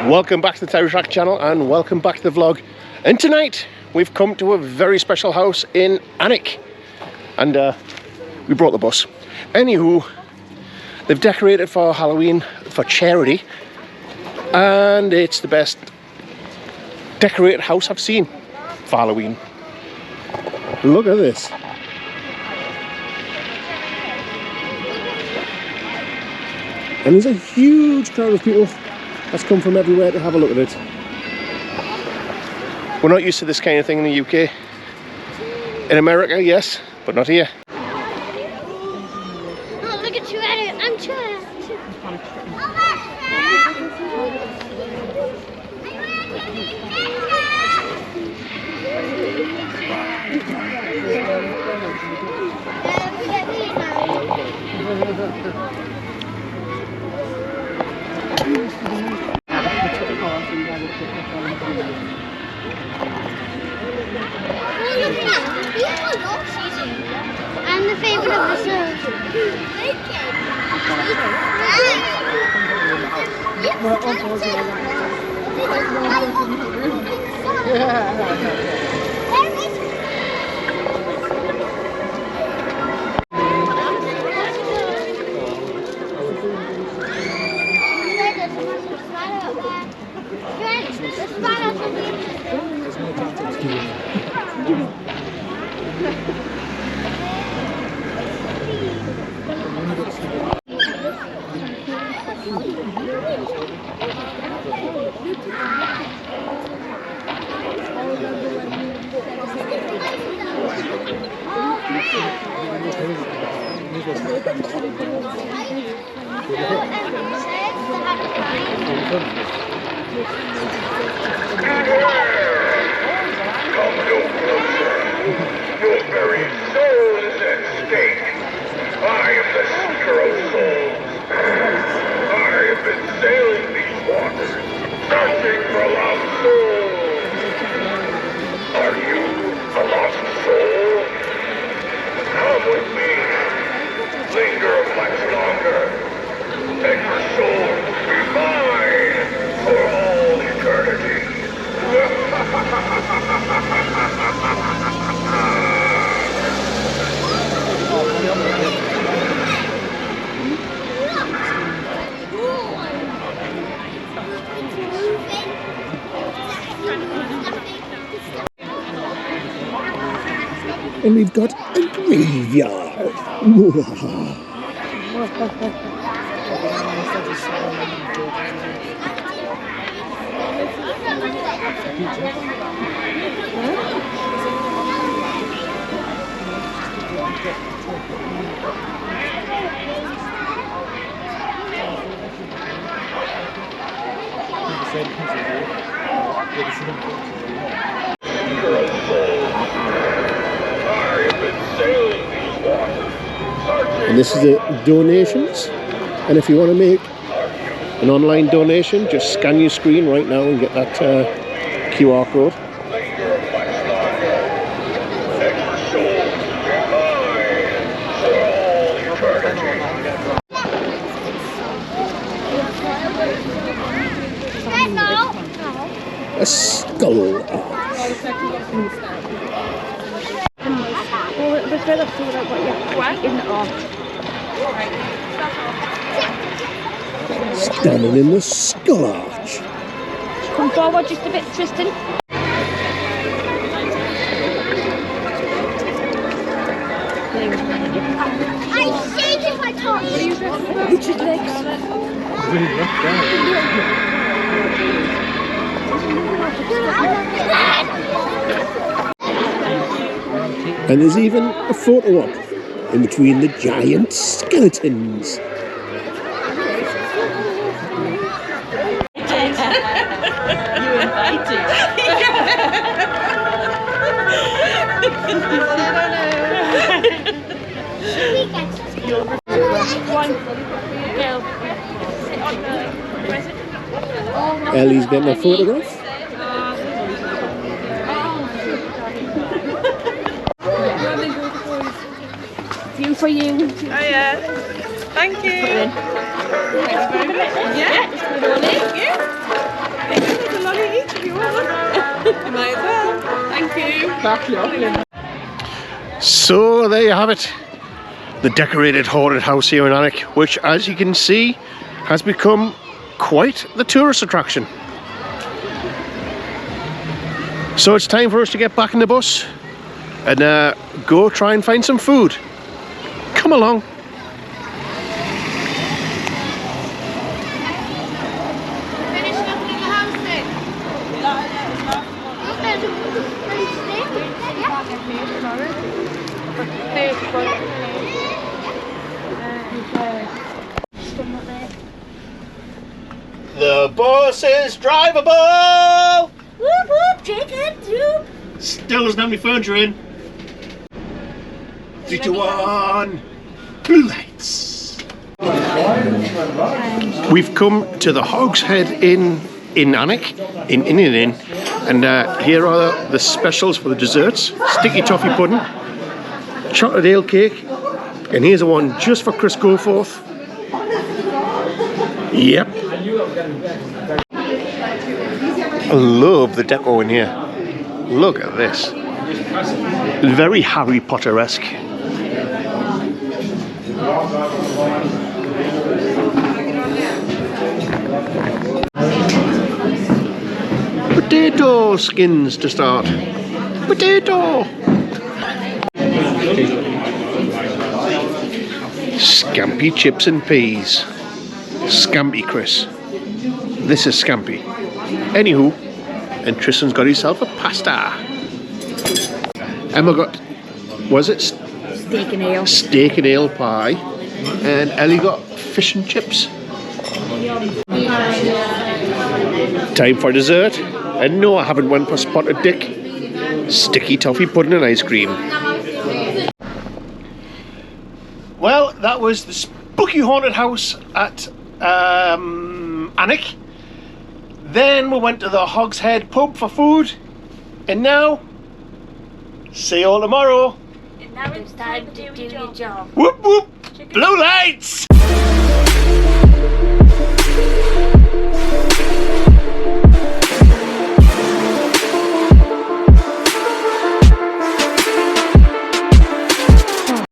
Welcome back to the TerryTracker channel and welcome back to the vlog. And tonight we've come to a very special house in Alnwick, and we brought the bus. Anywho, they've decorated for Halloween for charity, and it's the best decorated house I've seen for Halloween. Look at this. And there's a huge crowd of people that's come from everywhere to have a look at it. We're not used to this kind of thing in the UK. In America, yes, but not here. Oh, look at you, I'm trying. I'm the favorite of the show. Your very soul is at stake. I am the seeker of souls. I have been sailing these waters, searching for lost souls. Are you a lost soul? Come with me. Linger much longer, and your soul will be mine for all eternity. And we've got a graveyard. And this is the donations, and if you want to make an online donation, just scan your screen right now and get that QR code. A skull arch. Well, it'll be further to what you're in the arch. Standing in the skull arch. Come forward just a bit, Tristan. I saved if I talk. Richard legs. And there's even a photo op in between the giant skeletons. You invited. One girl sit on the present. Ellie's getting a photograph. View for you. Oh yeah. Thank you. Thank you very much. Yeah. Thank you. So there you have it. The decorated haunted house here in Alnwick, which as you can see has become quite the tourist attraction. So it's time for us to get back in the bus and go try and find some food. Come along. The bus is drivable! Whoop whoop, chicken soup. Still doesn't have any furniture in. 3, 2, 1. Blue lights. We've come to the Hogs Head Inn in Alnwick, in Indian Inn, and here are the specials for the desserts: sticky toffee pudding, chocolate ale cake, and here's a one just for Chris Goforth. Yep. I love the deco in here. Look at this. Very Harry Potter-esque. Potato skins to start. Potato! Scampi chips and peas. Scampi, Chris. This is scampi. Anywho, and Tristan's got himself a pasta. Emma got, was it? Steak and ale. Steak and ale pie. And Ellie got fish and chips. Time for dessert. And no, I haven't went for spotted dick. Sticky toffee pudding and ice cream. Well, that was the spooky haunted house at Alnwick. Then we went to the Hogs Head pub for food. And now, see you all tomorrow. And now it's time to do your job. Whoop whoop! Blue lights!